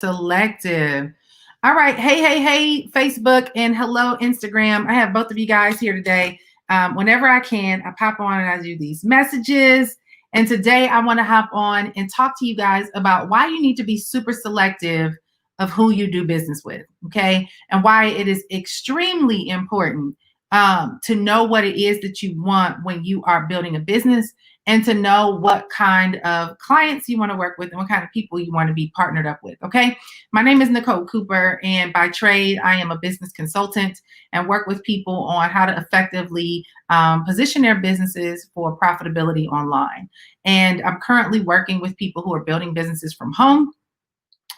Selective. All right. Hey, Facebook and hello, Instagram. I have both of you guys here today. Whenever I can, I pop on and I do these messages. And today I want to hop on and talk to you guys about why you need to be super selective of who you do business with. Okay. And why it is extremely important to know what it is that you want when you are building a business and to know what kind of clients you want to work with and what kind of people you want to be partnered up with. Okay. My name is Nicole Cooper, and by trade, I am a business consultant and work with people on how to effectively position their businesses for profitability online. And I'm currently working with people who are building businesses from home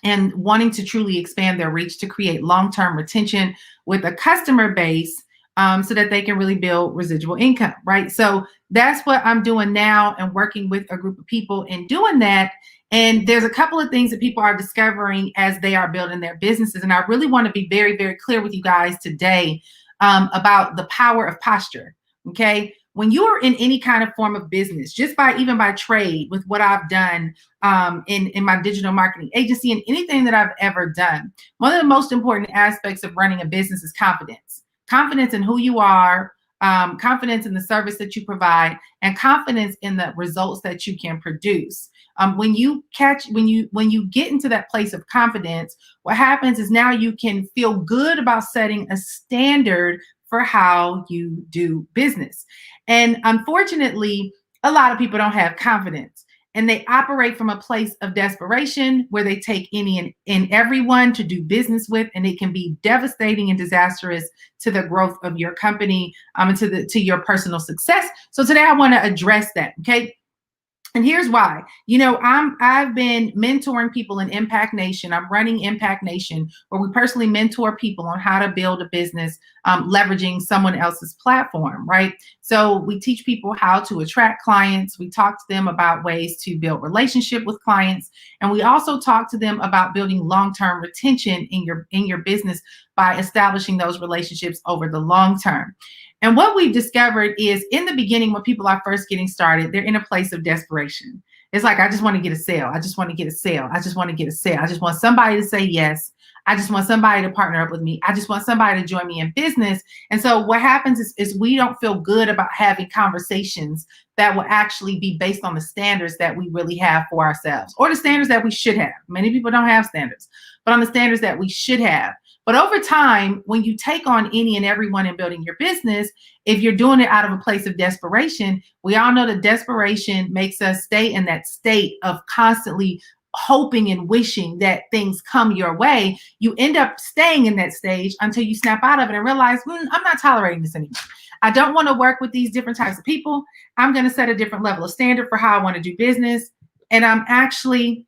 and wanting to truly expand their reach to create long-term retention with a customer base so that they can really build residual income, right? So that's what I'm doing now and working with a group of people in doing that. And there's a couple of things that people are discovering as they are building their businesses. And I really want to be very, very clear with you guys today about the power of posture, okay? When you are in any kind of form of business, just even by trade with what I've done in my digital marketing agency and anything that I've ever done, one of the most important aspects of running a business is confidence. Confidence in who you are, confidence in the service that you provide, and confidence in the results that you can produce. When you get into that place of confidence, what happens is now you can feel good about setting a standard for how you do business. And unfortunately, a lot of people don't have confidence. And they operate from a place of desperation where they take any and everyone to do business with, and it can be devastating and disastrous to the growth of your company and to your personal success. So today I want to address that. Okay. And here's why. I've been mentoring people in Impact Nation. I'm running Impact Nation, where we personally mentor people on how to build a business leveraging someone else's platform, right? So we teach people how to attract clients. We talk to them about ways to build relationship with clients, and we also talk to them about building long-term retention in your business by establishing those relationships over the long term. And what we've discovered is in the beginning, when people are first getting started, they're in a place of desperation. It's like, I just want to get a sale. I just want to get a sale. I just want to get a sale. I just want somebody to say yes. I just want somebody to partner up with me. I just want somebody to join me in business. And so what happens is we don't feel good about having conversations that will actually be based on the standards that we really have for ourselves, or the standards that we should have. Many people don't have standards, but on the standards that we should have. But over time, when you take on any and everyone in building your business, if you're doing it out of a place of desperation, we all know that desperation makes us stay in that state of constantly hoping and wishing that things come your way. You end up staying in that stage until you snap out of it and realize, I'm not tolerating this anymore. I don't want to work with these different types of people. I'm going to set a different level of standard for how I want to do business. And I'm actually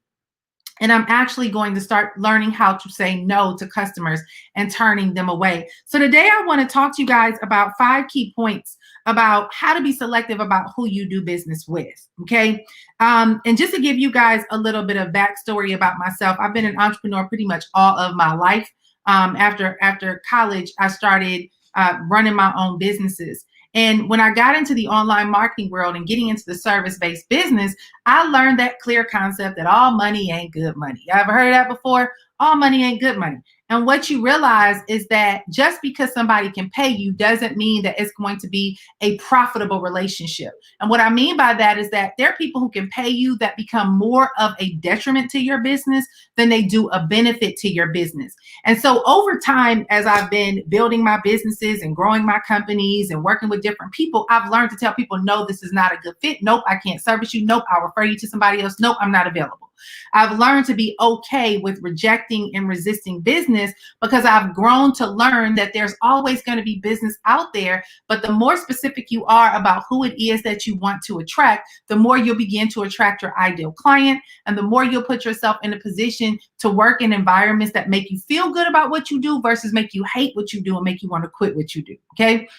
going to start learning how to say no to customers and turning them away. So today I want to talk to you guys about 5 key points about how to be selective about who you do business with. Okay. And just to give you guys a little bit of backstory about myself, I've been an entrepreneur pretty much all of my life. After college, I started running my own businesses. And when I got into the online marketing world and getting into the service-based business, I learned that clear concept that all money ain't good money. You ever heard of that before? All money ain't good money. And what you realize is that just because somebody can pay you doesn't mean that it's going to be a profitable relationship. And what I mean by that is that there are people who can pay you that become more of a detriment to your business than they do a benefit to your business. And so over time, as I've been building my businesses and growing my companies and working with different people, I've learned to tell people, no, this is not a good fit. Nope, I can't service you. Nope, I'll refer you to somebody else. Nope, I'm not available. I've learned to be okay with rejecting and resisting business because I've grown to learn that there's always going to be business out there. But the more specific you are about who it is that you want to attract, the more you'll begin to attract your ideal client, and the more you'll put yourself in a position to work in environments that make you feel good about what you do versus make you hate what you do and make you want to quit what you do. Okay.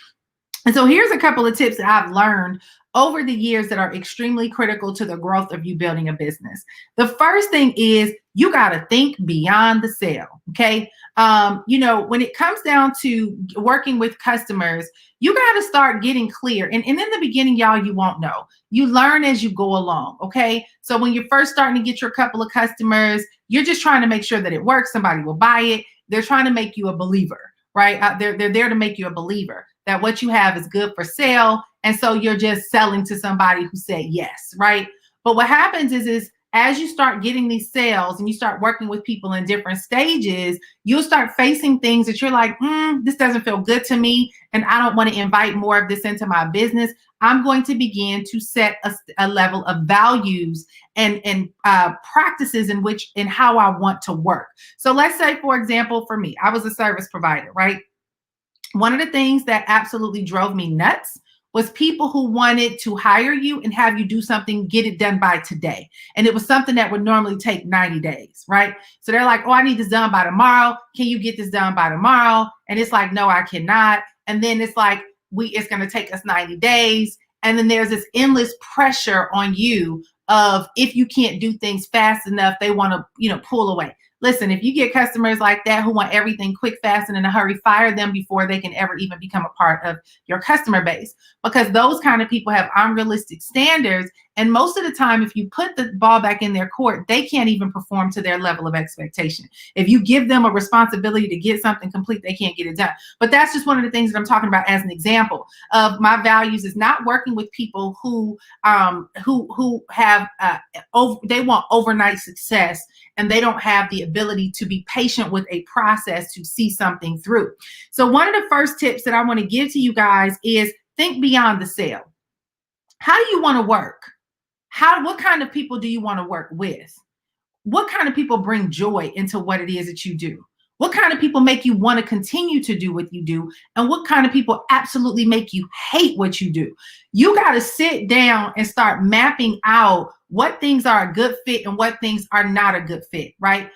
And so here's a couple of tips that I've learned over the years that are extremely critical to the growth of you building a business. The first thing is you got to think beyond the sale. Okay. When it comes down to working with customers, you got to start getting clear. And in the beginning, y'all, you won't know. You learn as you go along. Okay. So when you're first starting to get your couple of customers, You're just trying to make sure that it works. Somebody will buy it. They're trying to make you a believer, right? They're there to make you a believer that what you have is good for sale. And so you're just selling to somebody who said yes, right? But what happens is as you start getting these sales and you start working with people in different stages, you'll start facing things that you're like, this doesn't feel good to me, and I don't want to invite more of this into my business. I'm going to begin to set a level of values and practices in how I want to work. So let's say, for example, for me, I was a service provider, right? One of the things that absolutely drove me nuts was people who wanted to hire you and have you do something, get it done by today. And it was something that would normally take 90 days, right? So they're like, oh, I need this done by tomorrow. Can you get this done by tomorrow? And it's like, no, I cannot. And then it's like, it's going to take us 90 days. And then there's this endless pressure on you of if you can't do things fast enough, they want to, pull away. Listen, if you get customers like that who want everything quick, fast, and in a hurry, fire them before they can ever even become a part of your customer base, because those kind of people have unrealistic standards. And most of the time, if you put the ball back in their court, they can't even perform to their level of expectation. If you give them a responsibility to get something complete, they can't get it done. But that's just one of the things that I'm talking about as an example of my values is not working with people who have they want overnight success, and they don't have the ability to be patient with a process to see something through. So one of the first tips that I want to give to you guys is think beyond the sale. How do you want to work? What kind of people do you want to work with? What kind of people bring joy into what it is that you do? What kind of people make you want to continue to do what you do? And what kind of people absolutely make you hate what you do? You got to sit down and start mapping out what things are a good fit and what things are not a good fit, right?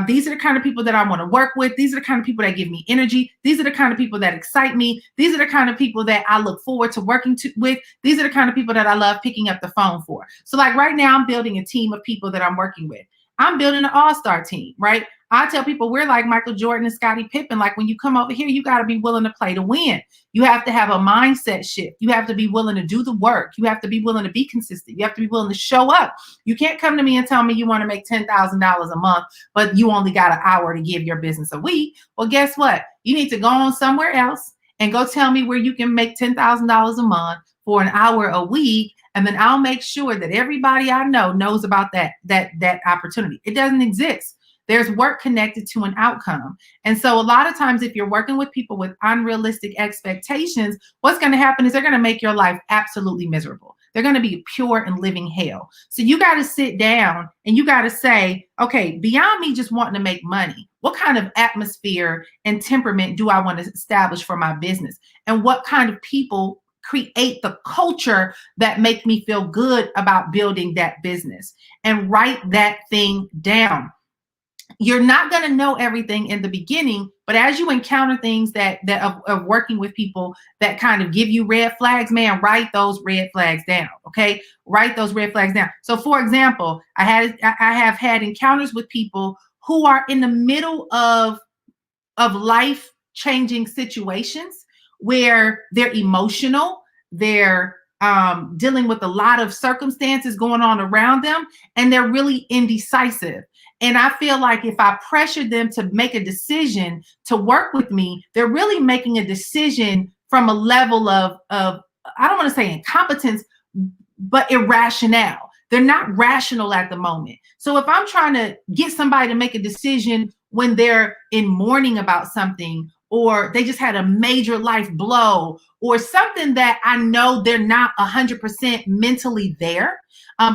These are the kind of people that I want to work with. These are the kind of people that give me energy. These are the kind of people that excite me. These are the kind of people that I look forward to working with. These are the kind of people that I love picking up the phone for. So like right now, I'm building a team of people that I'm working with. I'm building an all-star team, right? I tell people we're like Michael Jordan and Scottie Pippen. Like when you come over here, you got to be willing to play to win. You have to have a mindset shift. You have to be willing to do the work. You have to be willing to be consistent. You have to be willing to show up. You can't come to me and tell me you want to make $10,000 a month, but you only got an hour to give your business a week. Well, guess what? You need to go on somewhere else and go tell me where you can make $10,000 a month for an hour a week. And then I'll make sure that everybody I know knows about that opportunity. It doesn't exist. There's work connected to an outcome. And so a lot of times if you're working with people with unrealistic expectations, what's going to happen is they're going to make your life absolutely miserable. They're going to be pure and living hell. So you got to sit down and you got to say, okay, beyond me just wanting to make money, what kind of atmosphere and temperament do I want to establish for my business? And what kind of people create the culture that make me feel good about building that business? And write that thing down. You're not going to know everything in the beginning, but as you encounter things that of working with people that kind of give you red flags, man, write those red flags down. Okay, write those red flags down. So, for example, I have had encounters with people who are in the middle of life-changing situations where they're emotional, they're dealing with a lot of circumstances going on around them, and they're really indecisive. And I feel like if I pressure them to make a decision to work with me, they're really making a decision from a level of I don't want to say incompetence, but irrationale. They're not rational at the moment. So if I'm trying to get somebody to make a decision when they're in mourning about something, or they just had a major life blow, or something that I know they're not 100% mentally there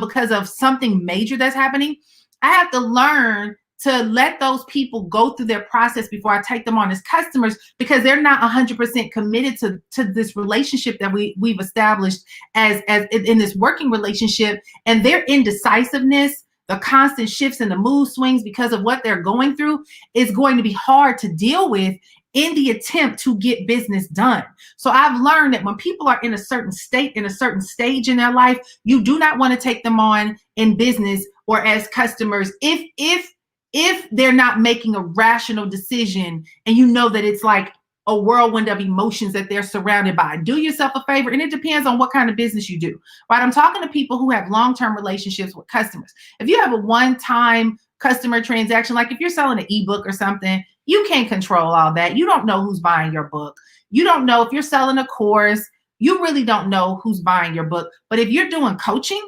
because of something major that's happening, I have to learn to let those people go through their process before I take them on as customers, because they're not 100% committed to this relationship that we've established as in this working relationship. And their indecisiveness, the constant shifts in the mood swings because of what they're going through, is going to be hard to deal with in the attempt to get business done. So I've learned that when people are in a certain state, in a certain stage in their life, you do not want to take them on in business or as customers if they're not making a rational decision, and you know that it's like a whirlwind of emotions that they're surrounded by. Do yourself a favor, and it depends on what kind of business you do, right? I'm talking to people who have long-term relationships with customers. If you have a one-time customer transaction. Like if you're selling an ebook or something, you can't control all that. You don't know who's buying your book. You don't know if you're selling a course. You really don't know who's buying your book. But if you're doing coaching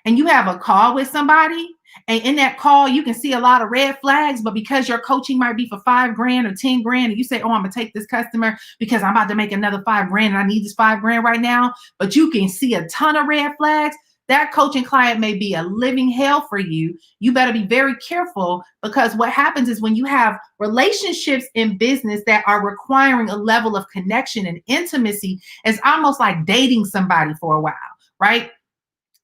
and you have a call with somebody, and in that call, you can see a lot of red flags, but because your coaching might be for $5,000 or 10 grand, and you say, oh, I'm gonna take this customer because I'm about to make another $5,000 and I need this $5,000 right now, but you can see a ton of red flags, that coaching client may be a living hell for you. You better be very careful, because what happens is when you have relationships in business that are requiring a level of connection and intimacy, it's almost like dating somebody for a while, right?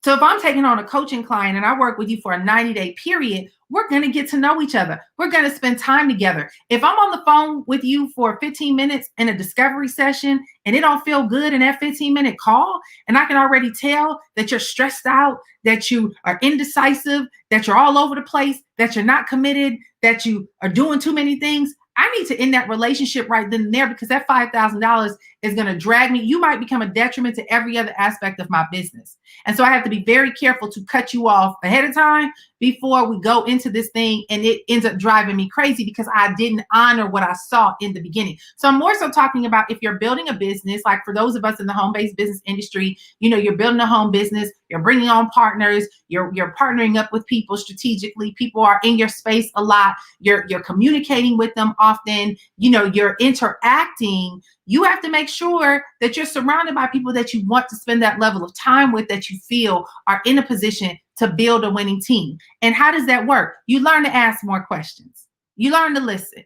So if I'm taking on a coaching client and I work with you for a 90-day period, we're going to get to know each other. We're going to spend time together. If I'm on the phone with you for 15 minutes in a discovery session and it don't feel good in that 15-minute call, and I can already tell that you're stressed out, that you are indecisive, that you're all over the place, that you're not committed, that you are doing too many things, I need to end that relationship right then and there, because that $5,000 is going to drag me. You might become a detriment to every other aspect of my business. And so I have to be very careful to cut you off ahead of time before we go into this thing and it ends up driving me crazy because I didn't honor what I saw in the beginning. So I'm more so talking about if you're building a business, like for those of us in the home-based business industry, you know, you're building a home business, you're bringing on partners, you're partnering up with people strategically, people are in your space a lot, you're communicating with them often, you know, you're interacting. You have to make sure that you're surrounded by people that you want to spend that level of time with, that you feel are in a position to build a winning team. And how does that work? You learn to ask more questions. You learn to listen.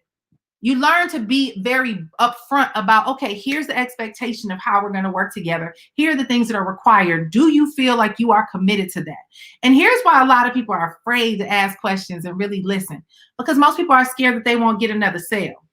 You learn to be very upfront about, okay, here's the expectation of how we're going to work together. Here are the things that are required. Do you feel like you are committed to that? And here's why a lot of people are afraid to ask questions and really listen, because most people are scared that they won't get another sale.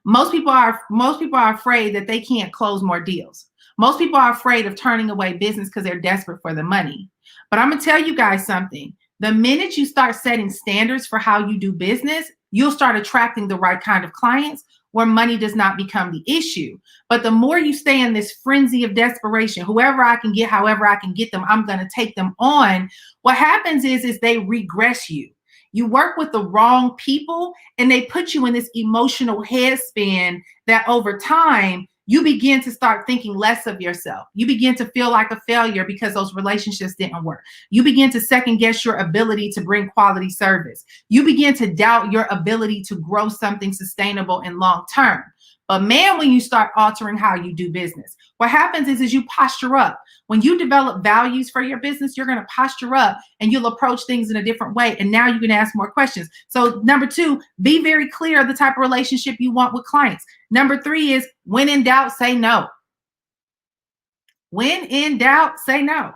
Most people are afraid that they can't close more deals. Most people are afraid of turning away business because they're desperate for the money. But I'm going to tell you guys something. The minute you start setting standards for how you do business, you'll start attracting the right kind of clients where money does not become the issue. But the more you stay in this frenzy of desperation, whoever I can get, however I can get them, I'm going to take them on. What happens is they regress you. You work with the wrong people and they put you in this emotional headspan that over time, you begin to start thinking less of yourself. You begin to feel like a failure because those relationships didn't work. You begin to second guess your ability to bring quality service. You begin to doubt your ability to grow something sustainable and long term. But man, when you start altering how you do business, what happens is you posture up. When you develop values for your business, you're going to posture up and you'll approach things in a different way. And now you can ask more questions. So number 2, be very clear of the type of relationship you want with clients. Number 3 is when in doubt, say no. When in doubt, say no.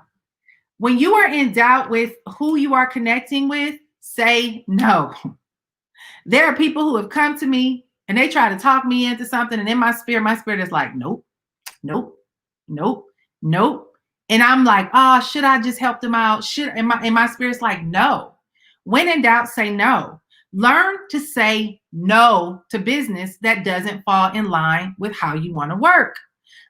When you are in doubt with who you are connecting with, say no. There are people who have come to me and they try to talk me into something. And in my spirit is like, nope, nope, nope, nope. And I'm like, oh, should I just help them out? And my spirit's like, no. When in doubt, say no. Learn to say no to business that doesn't fall in line with how you want to work.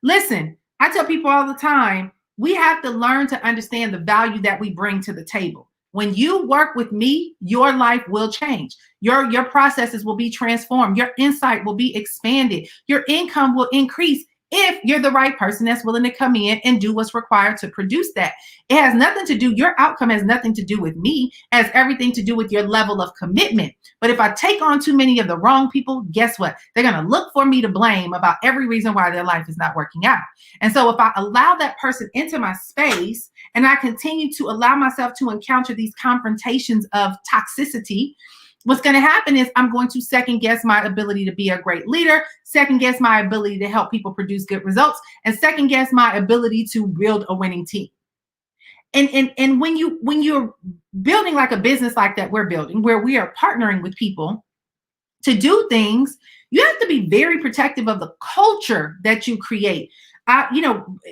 Listen, I tell people all the time, we have to learn to understand the value that we bring to the table. When you work with me, your life will change. Your processes will be transformed. Your insight will be expanded. Your income will increase if you're the right person that's willing to come in and do what's required to produce that. It has nothing to do, your outcome has nothing to do with me. It has everything to do with your level of commitment. But if I take on too many of the wrong people, guess what? They're going to look for me to blame about every reason why their life is not working out. And so if I allow that person into my space and I continue to allow myself to encounter these confrontations of toxicity, what's going to happen is I'm going to second guess my ability to be a great leader, second guess my ability to help people produce good results, and second guess my ability to build a winning team. And when you're building like a business like that we're building, where we are partnering with people to do things, you have to be very protective of the culture that you create.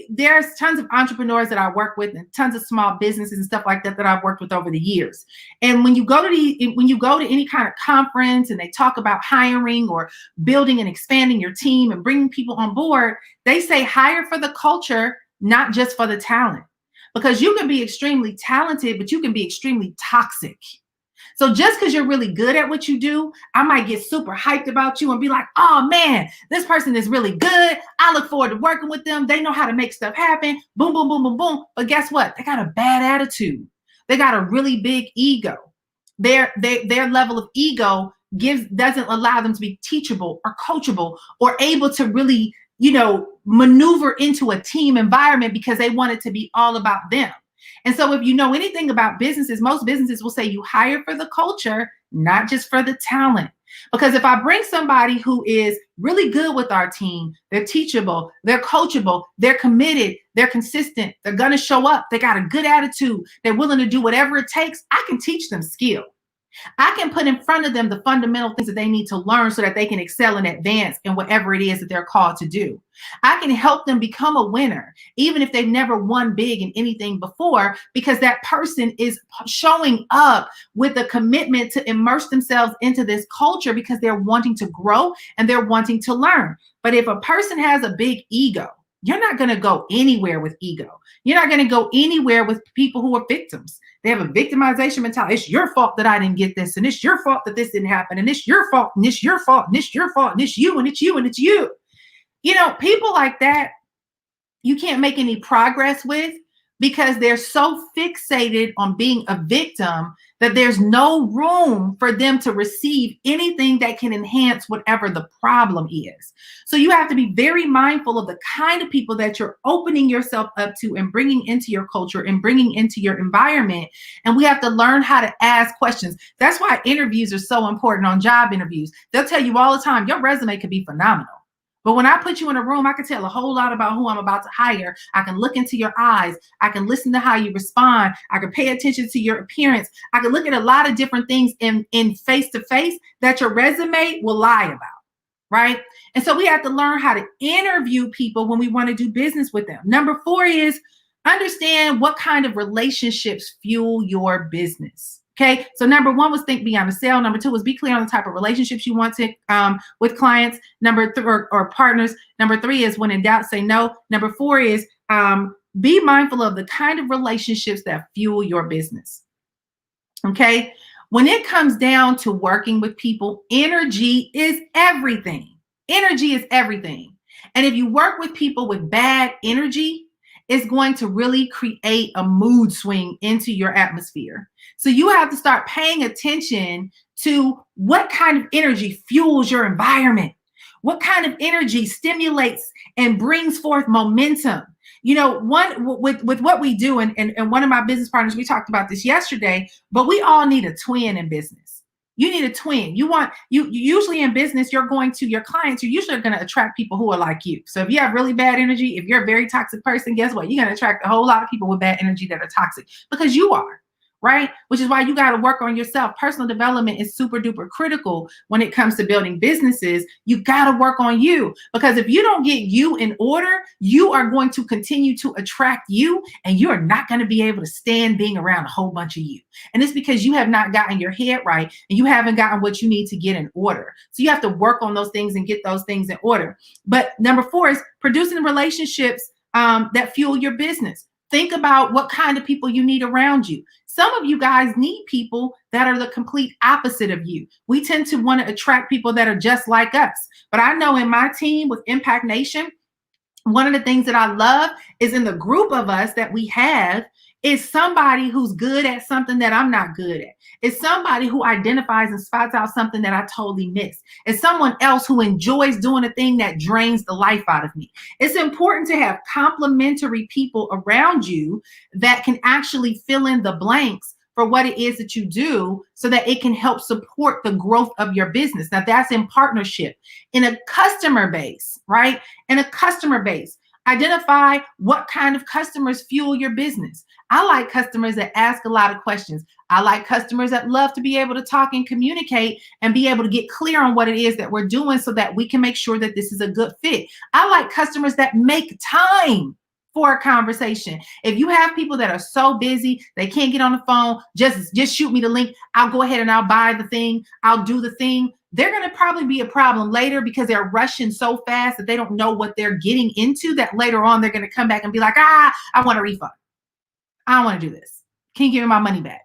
There's tons of entrepreneurs that I work with and tons of small businesses and stuff like that I've worked with over the years. And when you go to any kind of conference and they talk about hiring or building and expanding your team and bringing people on board, they say hire for the culture, not just for the talent. Because you can be extremely talented, but you can be extremely toxic. So just because you're really good at what you do, I might get super hyped about you and be like, oh man, this person is really good. I look forward to working with them. They know how to make stuff happen. Boom, boom, boom, boom, boom. But guess what? They got a bad attitude. They got a really big ego. Their level of ego doesn't allow them to be teachable or coachable or able to really, maneuver into a team environment because they want it to be all about them. And so if you know anything about businesses, most businesses will say you hire for the culture, not just for the talent. Because if I bring somebody who is really good with our team, they're teachable, they're coachable, they're committed, they're consistent, they're going to show up, they got a good attitude, they're willing to do whatever it takes, I can teach them skill. I can put in front of them the fundamental things that they need to learn so that they can excel and advance in whatever it is that they're called to do. I can help them become a winner, even if they've never won big in anything before, because that person is showing up with a commitment to immerse themselves into this culture because they're wanting to grow and they're wanting to learn. But if a person has a big ego, you're not going to go anywhere with ego. You're not going to go anywhere with people who are victims. They have a victimization mentality. It's your fault that I didn't get this, and it's your fault that this didn't happen, and it's your fault, and it's your fault, and it's your fault, and it's you, and it's you, and it's you. People like that, you can't make any progress with because they're so fixated on being a victim that there's no room for them to receive anything that can enhance whatever the problem is. So you have to be very mindful of the kind of people that you're opening yourself up to and bringing into your culture and bringing into your environment. And we have to learn how to ask questions. That's why interviews are so important on job interviews. They'll tell you all the time, your resume could be phenomenal. But when I put you in a room, I can tell a whole lot about who I'm about to hire. I can look into your eyes. I can listen to how you respond. I can pay attention to your appearance. I can look at a lot of different things in face-to-face that your resume will lie about, right? And so we have to learn how to interview people when we want to do business with them. Number 4 is understand what kind of relationships fuel your business. Okay, so number 1 was think beyond the sale. Number 2 was be clear on the type of relationships you want to with clients. Number 3 or partners. Number 3 is when in doubt, say no. Number 4 is be mindful of the kind of relationships that fuel your business. Okay, when it comes down to working with people, energy is everything. Energy is everything. And if you work with people with bad energy, it's going to really create a mood swing into your atmosphere. So you have to start paying attention to what kind of energy fuels your environment. What kind of energy stimulates and brings forth momentum? One with what we do, and one of my business partners, we talked about this yesterday, but we all need a twin in business. You need a twin. You usually in business, you're going to your clients, you're usually going to attract people who are like you. So if you have really bad energy, if you're a very toxic person, guess what? You're going to attract a whole lot of people with bad energy that are toxic because you are. Right? Which is why you got to work on yourself. Personal development is super duper critical when it comes to building businesses. You got to work on you, because if you don't get you in order, you are going to continue to attract you, and you're not going to be able to stand being around a whole bunch of you. And it's because you have not gotten your head right, and you haven't gotten what you need to get in order. So you have to work on those things and get those things in order. But number 4 is producing relationships that fuel your business. Think about what kind of people you need around you. Some of you guys need people that are the complete opposite of you. We tend to want to attract people that are just like us. But I know in my team with Impact Nation, one of the things that I love is in the group of us that we have is somebody who's good at something that I'm not good at. It's somebody who identifies and spots out something that I totally miss. It's someone else who enjoys doing a thing that drains the life out of me. It's important to have complementary people around you that can actually fill in the blanks for what it is that you do so that it can help support the growth of your business. Now that's in partnership. In a customer base, right? In a customer base, identify what kind of customers fuel your business. I like customers that ask a lot of questions. I like customers that love to be able to talk and communicate and be able to get clear on what it is that we're doing so that we can make sure that this is a good fit. I like customers that make time for a conversation. If you have people that are so busy, they can't get on the phone, just shoot me the link. I'll go ahead and I'll buy the thing. I'll do the thing. They're going to probably be a problem later because they're rushing so fast that they don't know what they're getting into, that later on they're going to come back and be like, I want a refund. I don't want to do this. Can you give me my money back?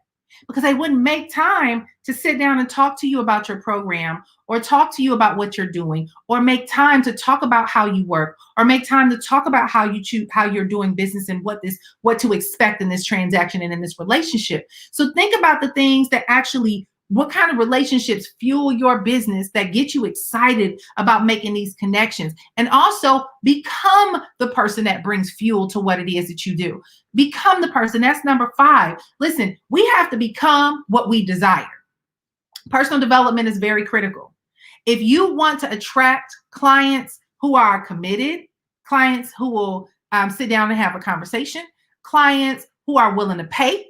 because they wouldn't make time to sit down and talk to you about your program or talk to you about what you're doing or make time to talk about how you work or make time to talk about how you choose, how you're doing business and what to expect in this transaction and in this relationship. So think about the things that actually, what kind of relationships fuel your business that get you excited about making these connections, and also become the person that brings fuel to what it is that you do. Become the person. That's number 5. Listen, we have to become what we desire. Personal development is very critical. If you want to attract clients who are committed, clients who will sit down and have a conversation, clients who are willing to pay,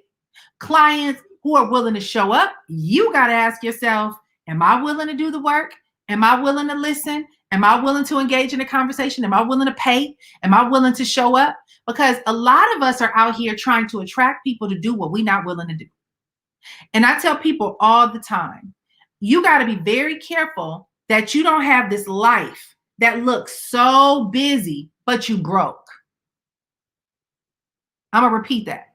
clients who are willing to show up, you got to ask yourself, am I willing to do the work? Am I willing to listen? Am I willing to engage in a conversation? Am I willing to pay? Am I willing to show up? Because a lot of us are out here trying to attract people to do what we're not willing to do. And I tell people all the time, you got to be very careful that you don't have this life that looks so busy, but you broke. I'm going to repeat that.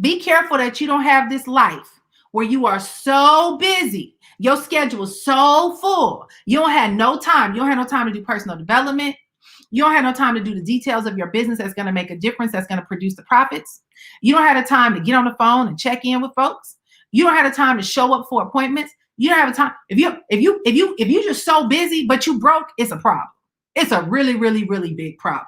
Be careful that you don't have this life where you are so busy, your schedule is so full, you don't have no time. You don't have no time to do personal development. You don't have no time to do the details of your business that's going to make a difference, that's going to produce the profits. You don't have the time to get on the phone and check in with folks. You don't have the time to show up for appointments. You don't have the time. If you're just so busy, but you broke, it's a problem. It's a really, really, really big problem.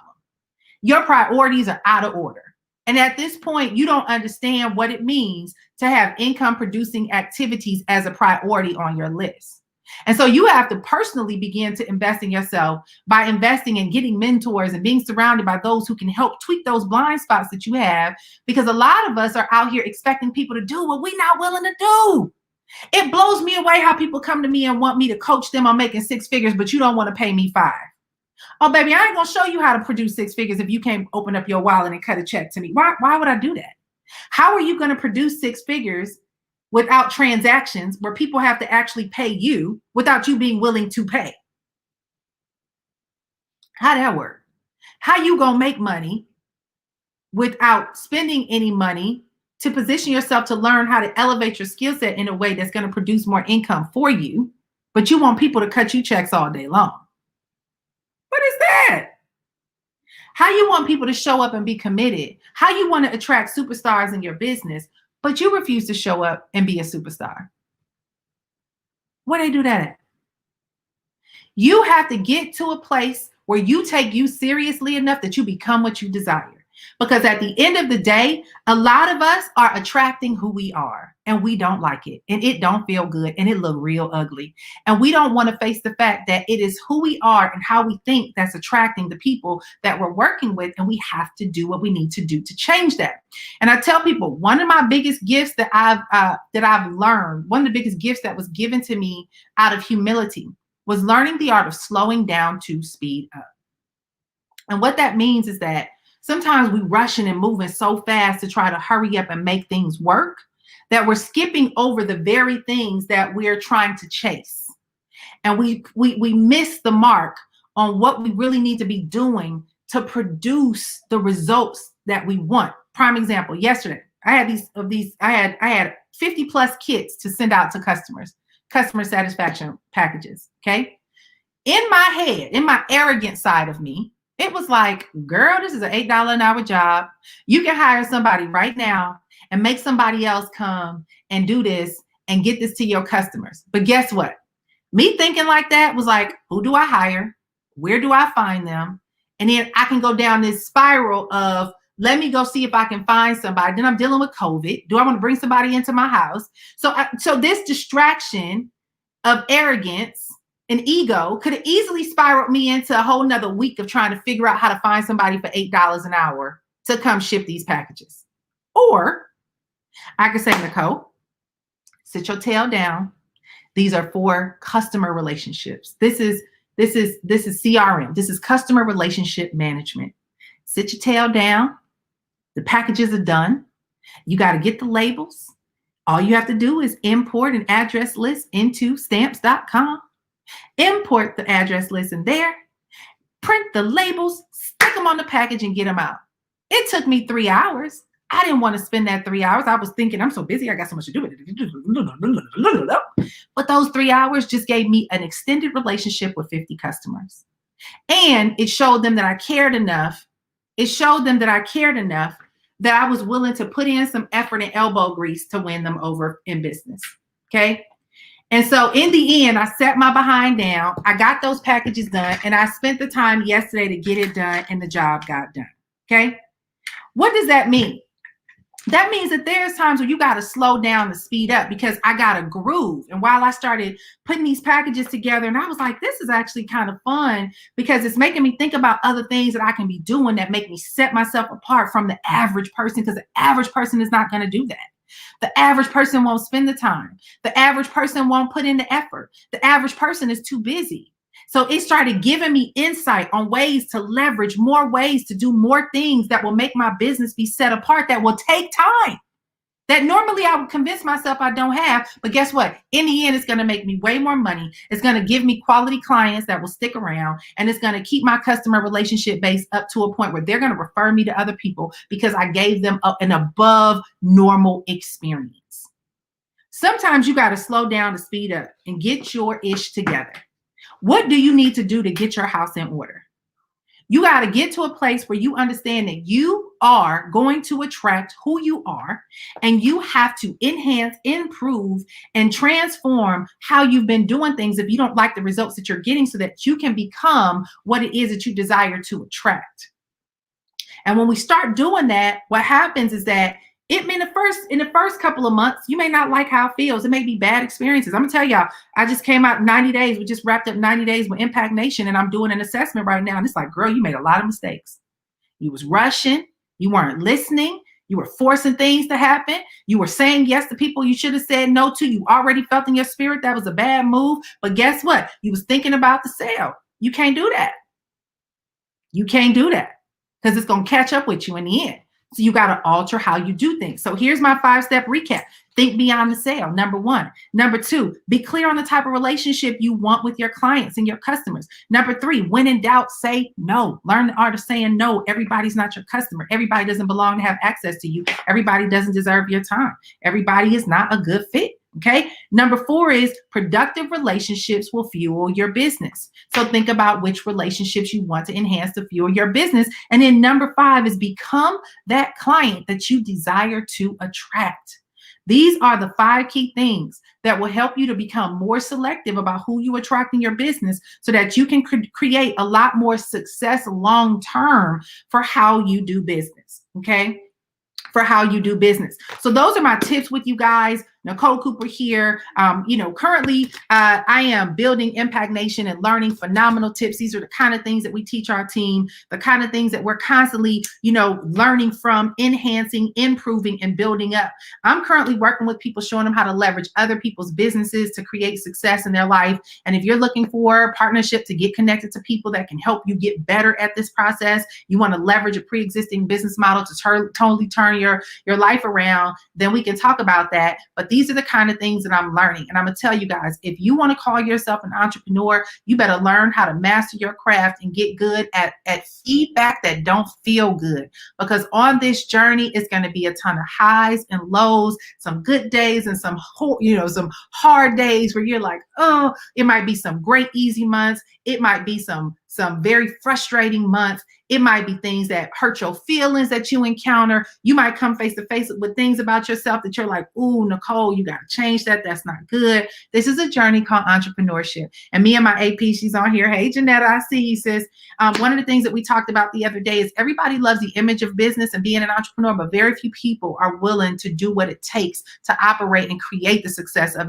Your priorities are out of order. And at this point, you don't understand what it means to have income producing activities as a priority on your list. And so you have to personally begin to invest in yourself by investing in getting mentors and being surrounded by those who can help tweak those blind spots that you have, because a lot of us are out here expecting people to do what we're not willing to do. It blows me away how people come to me and want me to coach them on making 6 figures, but you don't want to pay me 5. Oh, baby, I ain't going to show you how to produce 6 figures if you can't open up your wallet and cut a check to me. Why would I do that? How are you going to produce 6 figures without transactions where people have to actually pay you without you being willing to pay? How'd that work? How you going to make money without spending any money to position yourself to learn how to elevate your skill set in a way that's going to produce more income for you, but you want people to cut you checks all day long? What is that? How you want people to show up and be committed? How you want to attract superstars in your business, but you refuse to show up and be a superstar? Where they do that at? You have to get to a place where you take you seriously enough that you become what you desire. Because at the end of the day, a lot of us are attracting who we are, and we don't like it, and it don't feel good, and it look real ugly. And we don't want to face the fact that it is who we are and how we think that's attracting the people that we're working with, and we have to do what we need to do to change that. And I tell people, one of my biggest gifts that I've learned, one of the biggest gifts that was given to me out of humility, was learning the art of slowing down to speed up. And what that means is that sometimes we rushing and moving so fast to try to hurry up and make things work that we're skipping over the very things that we're trying to chase. And we miss the mark on what we really need to be doing to produce the results that we want. Prime example, yesterday, I had 50 plus kits to send out to customers, customer satisfaction packages. Okay. In my head, in my arrogant side of me, it was like, girl, this is an $8 an hour job. You can hire somebody right now and make somebody else come and do this and get this to your customers. But guess what? Me thinking like that was like, who do I hire? Where do I find them? And then I can go down this spiral of, let me go see if I can find somebody. Then I'm dealing with COVID. Do I want to bring somebody into my house? So this distraction of arrogance and ego could have easily spiraled me into a whole nother week of trying to figure out how to find somebody for $8 an hour to come ship these packages. Or I could say, Nicole, sit your tail down. These are for customer relationships. This is CRM. This is customer relationship management. Sit your tail down. The packages are done. You got to get the labels. All you have to do is import an address list into stamps.com. Import the address list in there, print the labels, stick them on the package, and get them out. It took me 3 hours. I didn't want to spend that 3 hours. I was thinking, I'm so busy. I got so much to do. But those 3 hours just gave me an extended relationship with 50 customers. And it showed them that I cared enough. It showed them that I cared enough that I was willing to put in some effort and elbow grease to win them over in business. Okay. And so in the end, I sat my behind down. I got those packages done, and I spent the time yesterday to get it done, and the job got done. Okay. What does that mean? That means that there's times where you got to slow down to speed up, because I got a groove. And while I started putting these packages together, and I was like, this is actually kind of fun, because it's making me think about other things that I can be doing that make me set myself apart from the average person, because the average person is not going to do that. The average person won't spend the time. The average person won't put in the effort. The average person is too busy. So it started giving me insight on ways to leverage more ways to do more things that will make my business be set apart, that will take time, that normally I would convince myself I don't have. But guess what? In the end, it's going to make me way more money. It's going to give me quality clients that will stick around, and it's going to keep my customer relationship base up to a point where they're going to refer me to other people because I gave them an above normal experience. Sometimes you got to slow down to speed up and get your ish together. What do you need to do to get your house in order? You got to get to a place where you understand that you are going to attract who you are, and you have to enhance, improve, and transform how you've been doing things if you don't like the results that you're getting, so that you can become what it is that you desire to attract. And when we start doing that, what happens is that in the first couple of months, you may not like how it feels. It may be bad experiences. I'm gonna tell y'all, I just came out 90 days. We just wrapped up 90 days with Impact Nation, and I'm doing an assessment right now. And it's like, girl, you made a lot of mistakes. You was rushing. You weren't listening. You were forcing things to happen. You were saying yes to people you should have said no to. You already felt in your spirit that was a bad move. But guess what? You was thinking about the sale. You can't do that. You can't do that, because it's gonna catch up with you in the end. So you got to alter how you do things. So here's my 5-step recap. Think beyond the sale. Number 1. Number 2, be clear on the type of relationship you want with your clients and your customers. Number 3, when in doubt, say no. Learn the art of saying no. Everybody's not your customer. Everybody doesn't belong to have access to you. Everybody doesn't deserve your time. Everybody is not a good fit. Okay. Number 4 is productive relationships will fuel your business. So think about which relationships you want to enhance to fuel your business. And then number 5 is become that client that you desire to attract. These are the 5 key things that will help you to become more selective about who you attract in your business, so that you can create a lot more success long term for how you do business. Okay. For how you do business. So those are my tips with you guys. Nicole Cooper here. Currently I am building Impact Nation and learning phenomenal tips. These are the kind of things that we teach our team, the kind of things that we're constantly, learning from, enhancing, improving, and building up. I'm currently working with people, showing them how to leverage other people's businesses to create success in their life. And if you're looking for a partnership to get connected to people that can help you get better at this process, you want to leverage a pre-existing business model to totally turn your life around, then we can talk about that. But these are the kind of things that I'm learning. And I'm going to tell you guys, if you want to call yourself an entrepreneur, you better learn how to master your craft and get good at feedback that don't feel good. Because on this journey, it's going to be a ton of highs and lows, some good days and some hard days where you're like, oh, it might be some great, easy months. It might be some very frustrating months. It might be things that hurt your feelings that you encounter. You might come face to face with things about yourself that you're like, ooh, Nicole, you got to change that. That's not good. This is a journey called entrepreneurship. And me and my AP, she's on here. Hey, Janetta, I see you, sis. One of the things that we talked about the other day is everybody loves the image of business and being an entrepreneur, but very few people are willing to do what it takes to operate and create the success of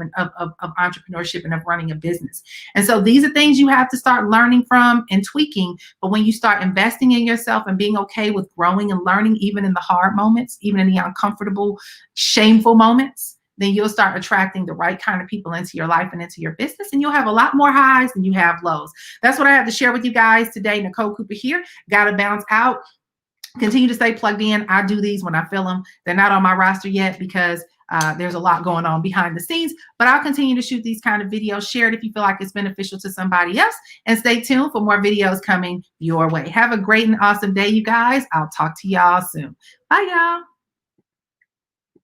entrepreneurship and of running a business. And so these are things you have to start learning from and tweaking. But when you start investing in yourself and being okay with growing and learning, even in the hard moments, even in the uncomfortable, shameful moments, then you'll start attracting the right kind of people into your life and into your business, and you'll have a lot more highs than you have lows. That's what I have to share with you guys today. Nicole Cooper here. Got to bounce out. Continue to stay plugged in. I do these when I feel them. They're not on my roster yet because there's a lot going on behind the scenes, but I'll continue to shoot these kind of videos. Share it if you feel like it's beneficial to somebody else, and stay tuned for more videos coming your way. Have a great and awesome day, you guys. I'll talk to y'all soon. Bye, y'all.